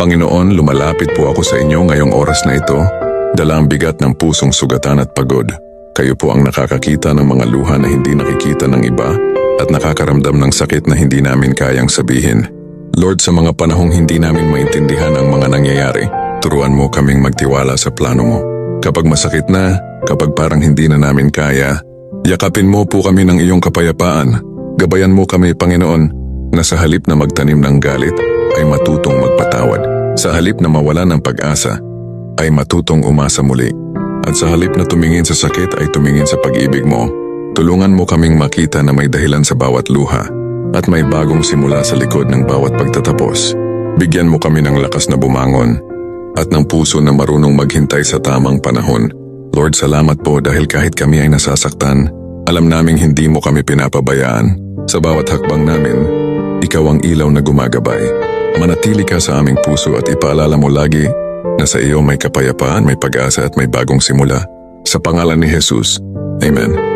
Panginoon, lumalapit po ako sa inyo ngayong oras na ito, dala ang bigat ng pusong sugatan at pagod. Kayo po ang nakakakita ng mga luha na hindi nakikita ng iba at nakakaramdam ng sakit na hindi namin kayang sabihin. Lord, sa mga panahong hindi namin maintindihan ang mga nangyayari, turuan mo kaming magtiwala sa plano mo. Kapag masakit na, kapag parang hindi na namin kaya, yakapin mo po kami ng iyong kapayapaan. Gabayan mo kami, Panginoon, na sa halip na magtanim ng galit, ay matutong magpatawad. Sa halip na mawala ng pag-asa, ay matutong umasa muli. At sa halip na tumingin sa sakit, ay tumingin sa pag-ibig mo. Tulungan mo kaming makita na may dahilan sa bawat luha at may bagong simula sa likod ng bawat pagtatapos. Bigyan mo kami ng lakas na bumangon at ng puso na marunong maghintay sa tamang panahon. Lord, salamat po dahil kahit kami ay nasasaktan, alam naming hindi mo kami pinapabayaan. Sa bawat hakbang namin, ikaw ang ilaw na gumagabay. Manatili ka sa aming puso at ipaalala mo lagi na sa iyo may kapayapaan, may pag-asa at may bagong simula. Sa pangalan ni Jesus, Amen.